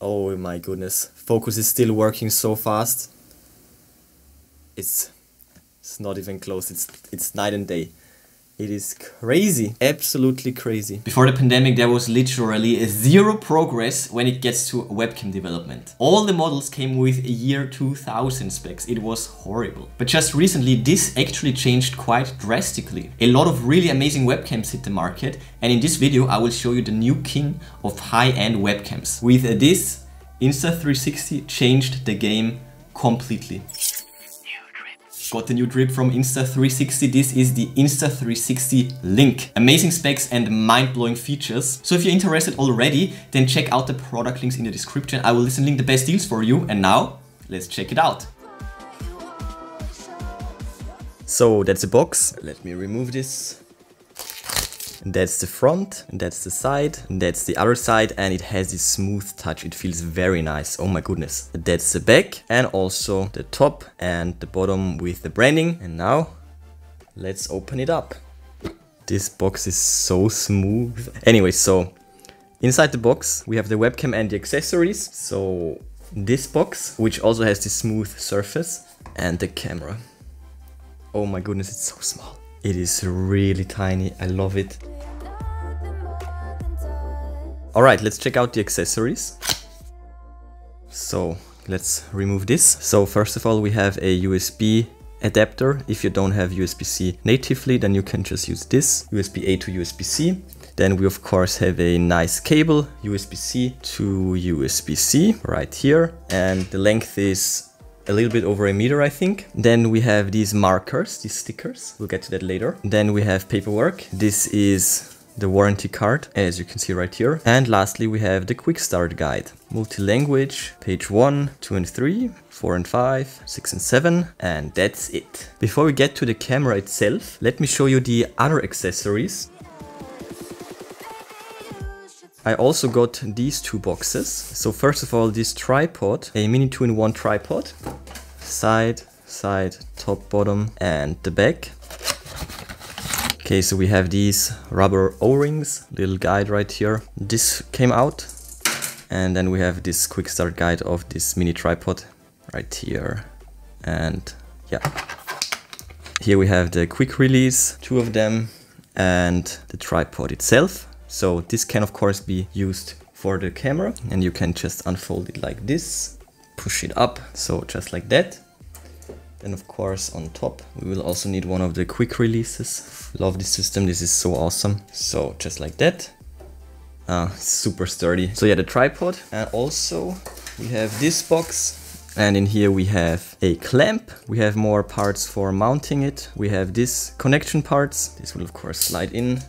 Oh my goodness, focus is still working so fast. It's not even close, it's night and day. It is crazy, absolutely crazy. Before the pandemic, there was literally zero progress when it gets to webcam development. All the models came with year 2000 specs. It was horrible. But just recently, this actually changed quite drastically. A lot of really amazing webcams hit the market, and in this video, I will show you the new king of high-end webcams. With this, Insta360 changed the game completely. Got the new drip from Insta360. This is the Insta360 Link. Amazing specs and mind-blowing features. So if you're interested already, then check out the product links in the description. I will link the best deals for you. And now, let's check it out. So that's the box. Let me remove this. And that's the front, and that's the side, and that's the other side, and it has this smooth touch. It feels very nice. Oh my goodness. That's the back, and also the top and the bottom with the branding. And now let's open it up. This box is so smooth. Anyway, so inside the box we have the webcam and the accessories. So this box, which also has this smooth surface, and the camera. Oh my goodness, it's so small. It is really tiny. I love it. Alright, let's check out the accessories. So let's remove this. So first of all, we have a USB adapter. If you don't have USB-C natively, then you can just use this, USB-A to USB-C. Then we of course have a nice cable, USB-C to USB-C right here. And the length is a little bit over 1 meter, I think. Then we have these markers, these stickers. We'll get to that later. Then we have paperwork. This is the warranty card, as you can see right here. And lastly, we have the quick start guide. Multi-language, page 1, 2 and 3, 4 and 5, 6 and 7, and that's it. Before we get to the camera itself, let me show you the other accessories. I also got these two boxes. So first of all, this tripod, a mini 2-in-1 tripod, side, top, bottom, and the back. Okay, so we have these rubber O-rings, little guide right here. This came out. And then we have this quick start guide of this mini tripod right here. And yeah, here we have the quick release, 2 of them, and the tripod itself. So this can of course be used for the camera, and you can just unfold it like this, push it up, so just like that. Then of course on top we will also need one of the quick releases. Love this system, this is so awesome. So just like that, super sturdy. So yeah, the tripod, and also we have this box, and in here we have a clamp. We have more parts for mounting it. We have this connection parts. This will of course slide in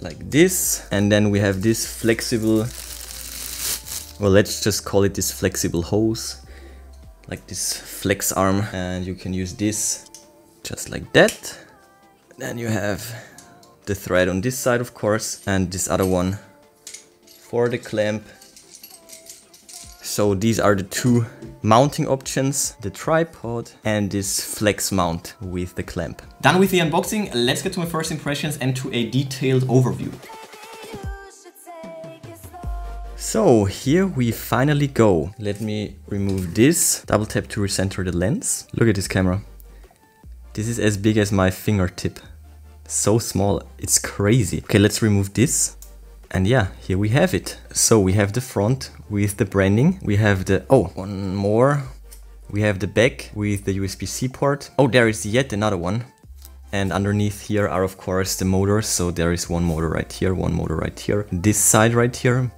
like this, and then we have this flexible, well, let's just call it this flexible hose, like this flex arm, and you can use this just like that. Then you have the thread on this side of course, and this other one for the clamp. So these are the two mounting options, the tripod and this flex mount with the clamp. Done with the unboxing, let's get to my first impressions and to a detailed overview. So here we finally go. Let me remove this, double tap to recenter the lens. Look at this camera. This is as big as my fingertip. So small, it's crazy. Okay, let's remove this. And yeah, here we have it. So we have the front with the branding. We have the, oh, one more. We have the back with the USB-C port. Oh, there is yet another one. And underneath here are of course the motors. So there is one motor right here, one motor right here. This side right here.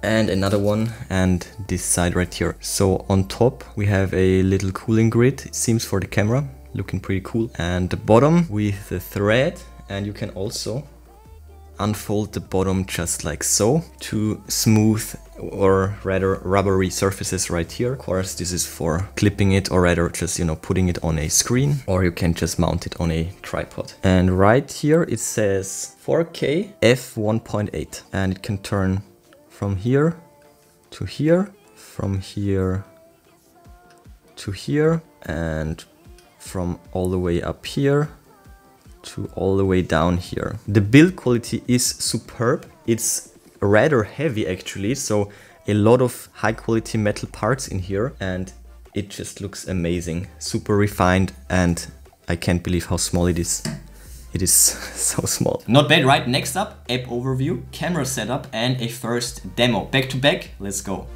And another one, and this side right here. So on top we have a little cooling grid, it seems, for the camera. Looking pretty cool. And the bottom with the thread. And you can also unfold the bottom just like so to smooth, or rather rubbery surfaces right here. Of course, this is for clipping it, or rather just, you know, putting it on a screen, or you can just mount it on a tripod. And right here it says 4K f1.8, and it can turn from here to here, from here to here, and from all the way up here to all the way down here. The build quality is superb. It's rather heavy actually, so a lot of high quality metal parts in here, and it just looks amazing, super refined, and I can't believe how small it is. It is so small. Not bad, right? Next up, app overview, camera setup, and a first demo. Back to back, let's go.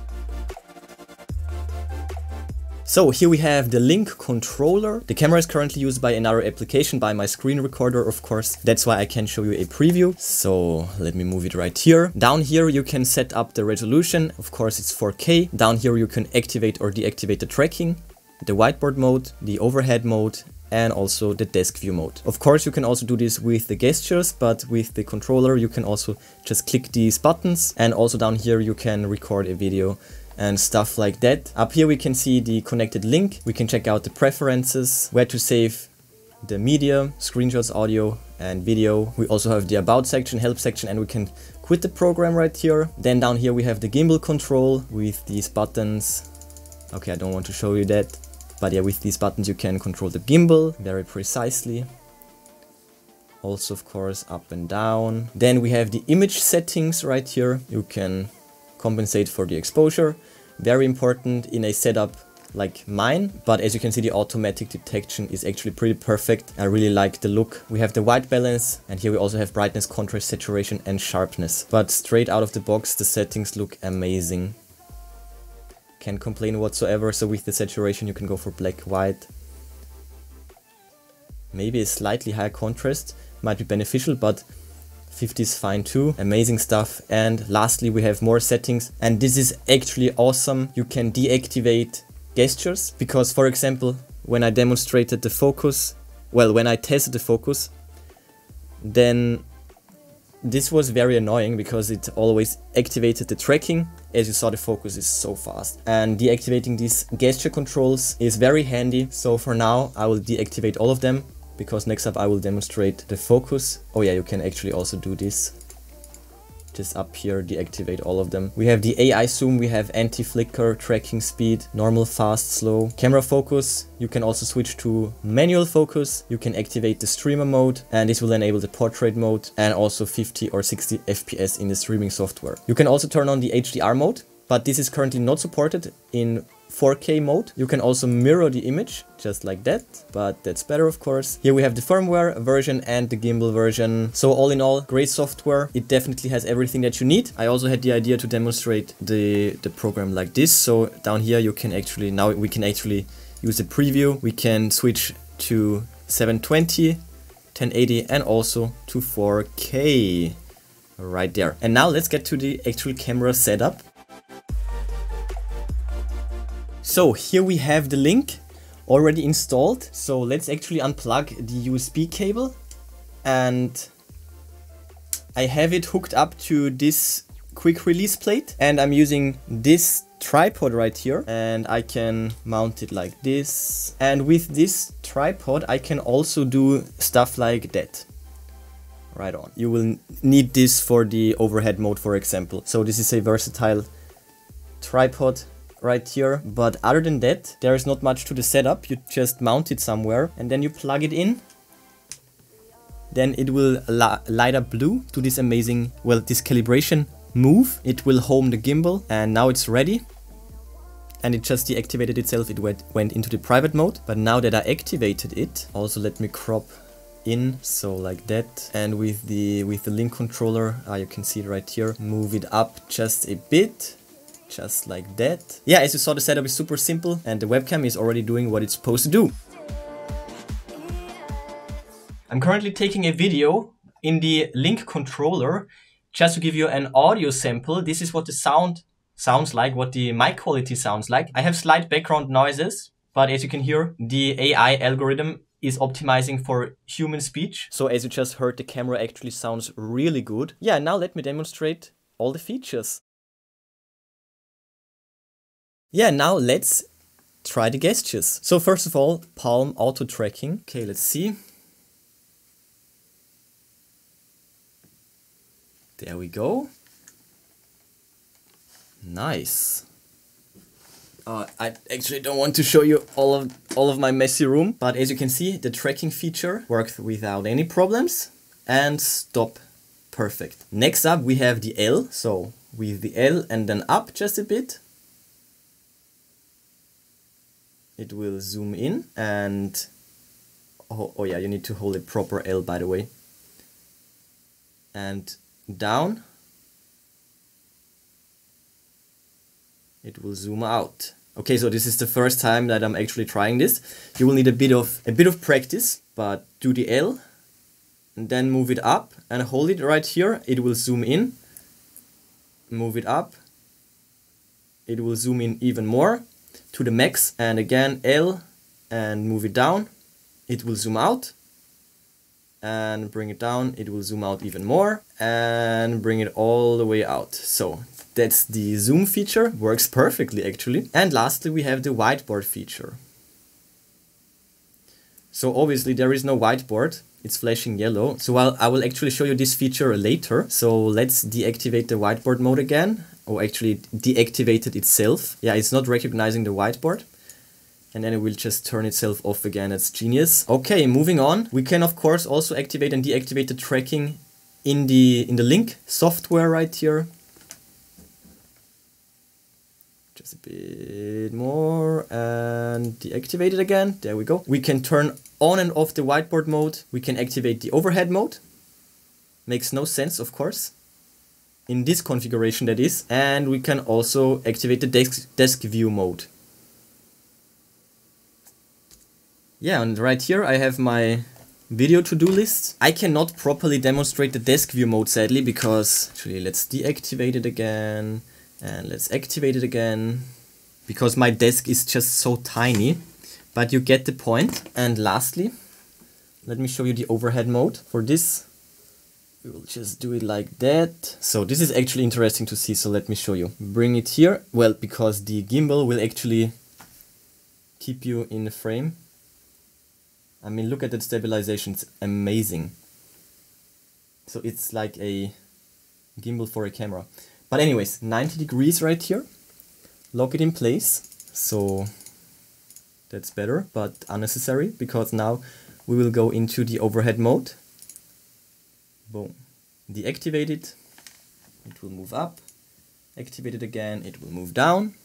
So here we have the Link controller. The camera is currently used by another application, by my screen recorder, of course. That's why I can show you a preview. So let me move it right here. Down here you can set up the resolution. Of course it's 4K. Down here you can activate or deactivate the tracking, the whiteboard mode, the overhead mode, and also the desk view mode. Of course you can also do this with the gestures, but with the controller you can also just click these buttons, and also down here you can record a video and stuff like that. Up here we can see the connected link. We can check out the preferences, where to save the media, screenshots, audio and video. We also have the about section, help section, and we can quit the program right here. Then down here we have the gimbal control with these buttons. Okay, I don't want to show you that, but yeah, with these buttons you can control the gimbal very precisely. Also, of course, up and down. Then we have the image settings right here. You can compensate for the exposure. Very important in a setup like mine, but as you can see, the automatic detection is actually pretty perfect. I really like the look. We have the white balance, and here we also have brightness, contrast, saturation and sharpness. But straight out of the box the settings look amazing. Can't complain whatsoever. So with the saturation you can go for black, white. Maybe a slightly higher contrast might be beneficial, but 50 is fine too. Amazing stuff. And lastly we have more settings, and this is actually awesome. You can deactivate gestures, because for example when I demonstrated the focus, well, when I tested the focus, then this was very annoying because it always activated the tracking. As you saw, the focus is so fast, and deactivating these gesture controls is very handy. So for now I will deactivate all of them, because next up I will demonstrate the focus. Oh yeah, you can actually also do this. Just up here, deactivate all of them. We have the AI zoom, we have anti-flicker, tracking speed, normal, fast, slow, camera focus. You can also switch to manual focus. You can activate the streamer mode, and this will enable the portrait mode, and also 50 or 60 FPS in the streaming software. You can also turn on the HDR mode, but this is currently not supported in 4K mode. You can also mirror the image just like that, but that's better, of course. Here we have the firmware version and the gimbal version. So all in all, great software. It definitely has everything that you need. I also had the idea to demonstrate the program like this. So down here you can actually, now we can actually use the preview. We can switch to 720, 1080 and also to 4K right there. And now let's get to the actual camera setup. So here we have the Link already installed. So let's actually unplug the USB cable, and I have it hooked up to this quick release plate, and I'm using this tripod right here, and I can mount it like this. And with this tripod I can also do stuff like that. Right on. You will need this for the overhead mode, for example. So this is a versatile tripod right here, but other than that there is not much to the setup. You just mount it somewhere and then you plug it in. Then it will light up blue to this amazing, well, this calibration move. It will home the gimbal, and now it's ready. And it just deactivated itself. It went into the private mode. But now that I activated it, also let me crop in, so like that. And with the Link controller, you can see it right here, move it up just a bit. Just like that. Yeah, as you saw, the setup is super simple, and the webcam is already doing what it's supposed to do. I'm currently taking a video in the Link controller just to give you an audio sample. This is what the sound sounds like, what the mic quality sounds like. I have slight background noises, but as you can hear, the AI algorithm is optimizing for human speech. So as you just heard, the camera actually sounds really good. Yeah, now let me demonstrate all the features. Yeah, now let's try the gestures. So first of all, palm auto tracking. Okay, let's see. There we go. Nice. I actually don't want to show you all of my messy room, but as you can see, the tracking feature worked without any problems, and stop perfect. Next up we have the L, so with the L and then up just a bit. It will zoom in and, oh yeah, you need to hold a proper L by the way. And down. It will zoom out. Okay, so this is the first time that I'm actually trying this. You will need a bit of practice, but do the L and then move it up and hold it right here. It will zoom in. Move it up. It will zoom in even more to the max, and again L and move it down. It will zoom out and bring it down. It will zoom out even more and bring it all the way out. So that's the zoom feature, works perfectly actually. And lastly, we have the whiteboard feature. So obviously there is no whiteboard, it's flashing yellow. So I will actually show you this feature later. So let's deactivate the whiteboard mode again, or actually deactivate it itself. Yeah, it's not recognizing the whiteboard. And then it will just turn itself off again. That's genius. Okay, moving on. We can of course also activate and deactivate the tracking in the Link software right here. Just a bit more and deactivate it again. There we go. We can turn on and off the whiteboard mode. We can activate the overhead mode. Makes no sense, of course, in this configuration that is. And we can also activate the desk view mode. Yeah, and right here I have my video to-do list. I cannot properly demonstrate the desk view mode sadly, because actually let's deactivate it again. And let's activate it again, because my desk is just so tiny, but you get the point. And lastly, let me show you the overhead mode. For this, we will just do it like that. So this is actually interesting to see, so let me show you. Bring it here, well, because the gimbal will actually keep you in the frame. I mean, look at that stabilization, it's amazing. So it's like a gimbal for a camera. But anyways, 90 degrees right here. Lock it in place. So that's better, but unnecessary, because now we will go into the overhead mode. Boom. Deactivate it. It will move up. Activate it again. It will move down.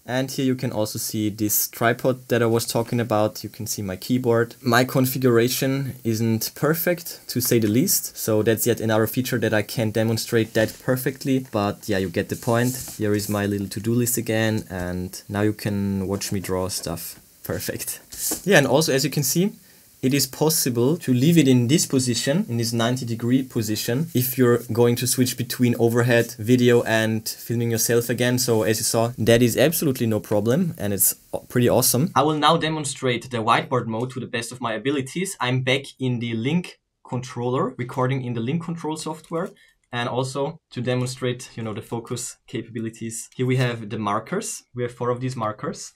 And here you can also see this tripod that I was talking about. You can see my keyboard. My configuration isn't perfect, to say the least. So that's yet another feature that I can't demonstrate that perfectly. But yeah, you get the point. Here is my little to-do list again. And now you can watch me draw stuff. Perfect. Yeah, and also as you can see, it is possible to leave it in this position, in this 90-degree position, if you're going to switch between overhead video and filming yourself again. So as you saw, that is absolutely no problem, and it's pretty awesome. I will now demonstrate the whiteboard mode to the best of my abilities. I'm back in the Link controller, recording in the Link control software, and also to demonstrate, you know, the focus capabilities. Here we have the markers. We have 4 of these markers,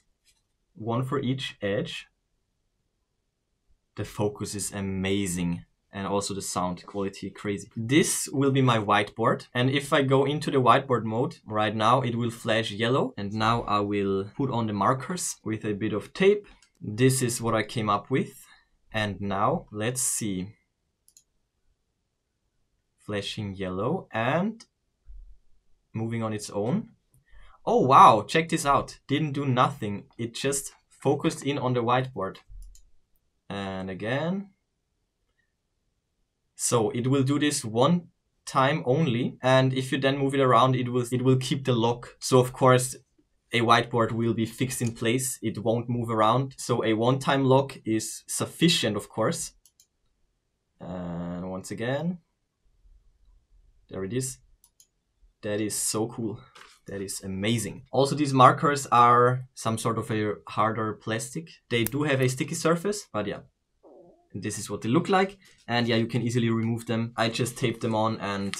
1 for each edge. The focus is amazing, and also the sound quality crazy. This will be my whiteboard, and if I go into the whiteboard mode right now, it will flash yellow. And now I will put on the markers with a bit of tape. This is what I came up with, and now let's see. Flashing yellow and moving on its own. Oh wow, check this out. Didn't do nothing, it just focused in on the whiteboard. And again. So it will do this one time only, and if you then move it around, it will keep the lock. So of course a whiteboard will be fixed in place, it won't move around. So a one-time lock is sufficient, of course. And once again, there it is. That is so cool. That is amazing. Also, these markers are some sort of a harder plastic. They do have a sticky surface, but yeah, this is what they look like. And yeah, you can easily remove them. I just taped them on and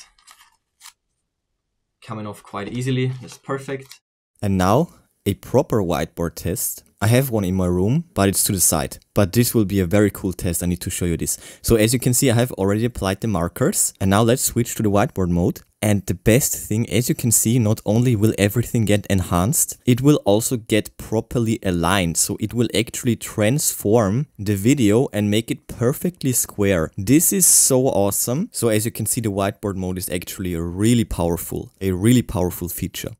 coming off quite easily. That's perfect. And now a proper whiteboard test. I have one in my room, but it's to the side. But this will be a very cool test. I need to show you this. So as you can see, I have already applied the markers. And now let's switch to the whiteboard mode. And the best thing, as you can see, not only will everything get enhanced, it will also get properly aligned. So it will actually transform the video and make it perfectly square. This is so awesome. So as you can see, the whiteboard mode is actually a really powerful feature.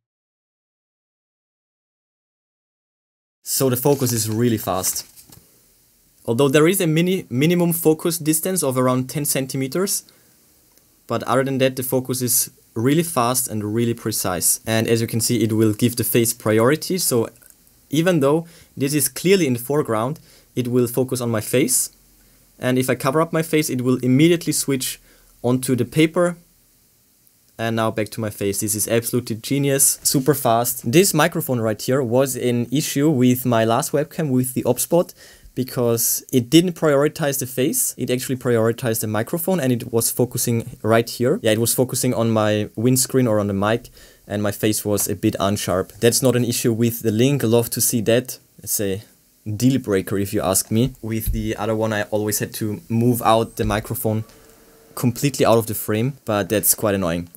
So the focus is really fast. Although there is a minimum focus distance of around 10 centimeters. But other than that, the focus is really fast and really precise. And as you can see, it will give the face priority. So even though this is clearly in the foreground, it will focus on my face. And if I cover up my face, it will immediately switch onto the paper. And now back to my face. This is absolutely genius, super fast. This microphone right here was an issue with my last webcam with the OBSBOT, because it didn't prioritize the face, it actually prioritized the microphone, and it was focusing right here. Yeah, it was focusing on my windscreen or on the mic, and my face was a bit unsharp. That's not an issue with the Link. I love to see that. It's a deal breaker if you ask me. With the other one, I always had to move out the microphone completely out of the frame, but that's quite annoying.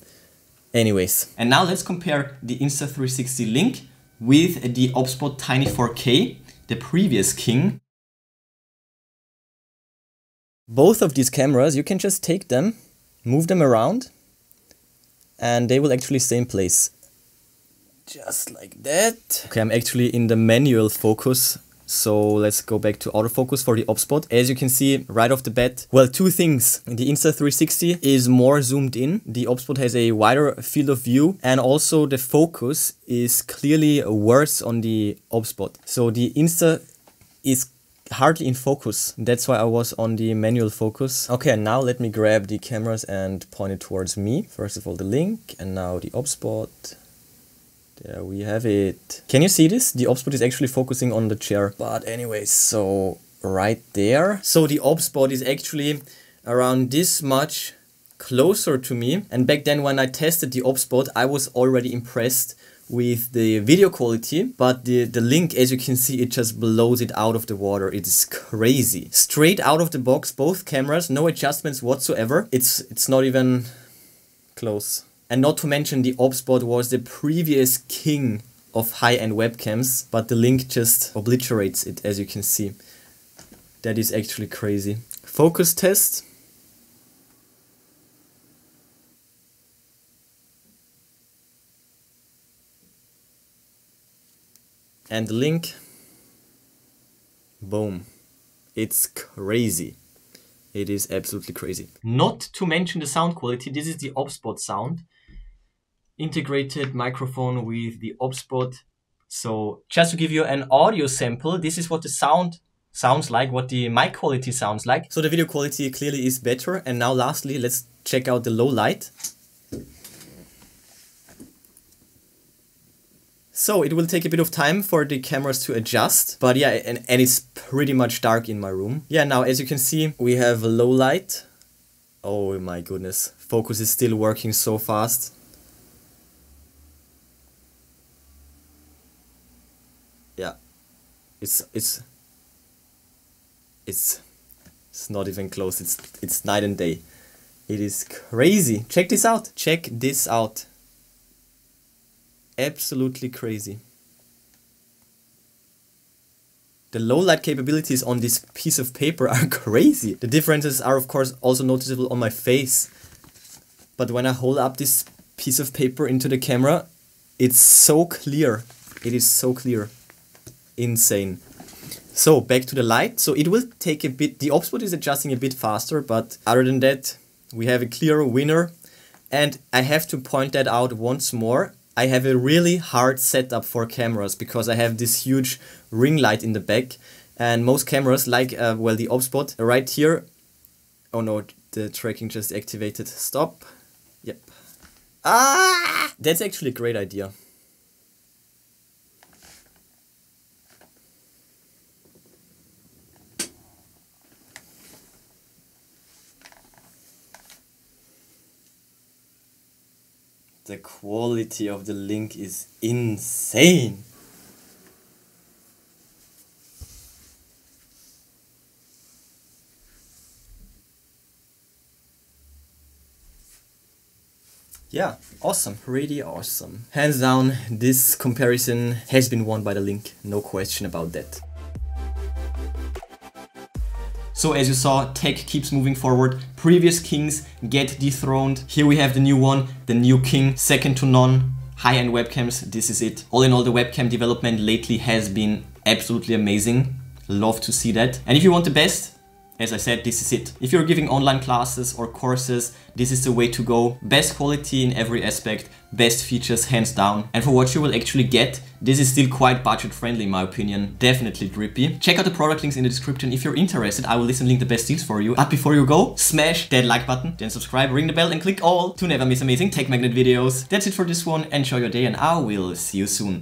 Anyways, and now let's compare the Insta360 Link with the OBSBOT Tiny 4K, the previous king. Both of these cameras, you can just take them, move them around, and they will actually stay in place. Just like that. Okay, I'm actually in the manual focus, so let's go back to autofocus for the OBSBOT. As you can see right off the bat, well, two things. The Insta360 is more zoomed in, the OBSBOT has a wider field of view, and also the focus is clearly worse on the OBSBOT. So the Insta is hardly in focus. That's why I was on the manual focus. Okay, now let me grab the cameras and point it towards me. First of all the Link, and now the OBSBOT. There we have it. Can you see this? The OBSBOT is actually focusing on the chair. But anyways, so right there. So the OBSBOT is actually around this much closer to me. And back then when I tested the OBSBOT, I was already impressed with the video quality, but the Link, as you can see, it just blows it out of the water. It is crazy. Straight out of the box, both cameras, no adjustments whatsoever. It's not even close. And not to mention, the OBSBOT was the previous king of high-end webcams, but the Link just obliterates it, as you can see. That is actually crazy. Focus test. And the Link, boom, it's crazy. It is absolutely crazy. Not to mention the sound quality, this is the OBSBOT sound. Integrated microphone with the OBSBOT. So just to give you an audio sample, this is what the sound sounds like, what the mic quality sounds like. So the video quality clearly is better. And now lastly, let's check out the low light. So it will take a bit of time for the cameras to adjust, but yeah, and it's pretty much dark in my room. Yeah, now as you can see, we have a low light. Oh my goodness, focus is still working so fast. Yeah, it's not even close. It's night and day. It is crazy. Check this out. Check this out. Absolutely crazy. The low light capabilities on this piece of paper are crazy. The differences are of course also noticeable on my face. But when I hold up this piece of paper into the camera, it's so clear. It is so clear. Insane. So back to the light. So it will take a bit, the OBSBOT is adjusting a bit faster, but other than that, we have a clear winner. And I have to point that out once more. I have a really hard setup for cameras because I have this huge ring light in the back, and most cameras like, well, the OBSBOT right here. Oh no, the tracking just activated. Stop. Yep. Ah! That's actually a great idea. The quality of the Link is insane. Yeah, awesome, really awesome. Hands down, this comparison has been won by the Link, no question about that. So as you saw, tech keeps moving forward. Previous kings get dethroned. Here we have the new one, the new king, second to none. High-end webcams, this is it. All in all, the webcam development lately has been absolutely amazing. Love to see that. And if you want the best, as I said, this is it. If you're giving online classes or courses, this is the way to go. Best quality in every aspect, best features hands down. And for what you will actually get, this is still quite budget friendly in my opinion. Definitely drippy. Check out the product links in the description if you're interested. I will list and link the best deals for you. But before you go, smash that like button, then subscribe, ring the bell and click all to never miss amazing tech magnet videos. That's it for this one. Enjoy your day and I will see you soon.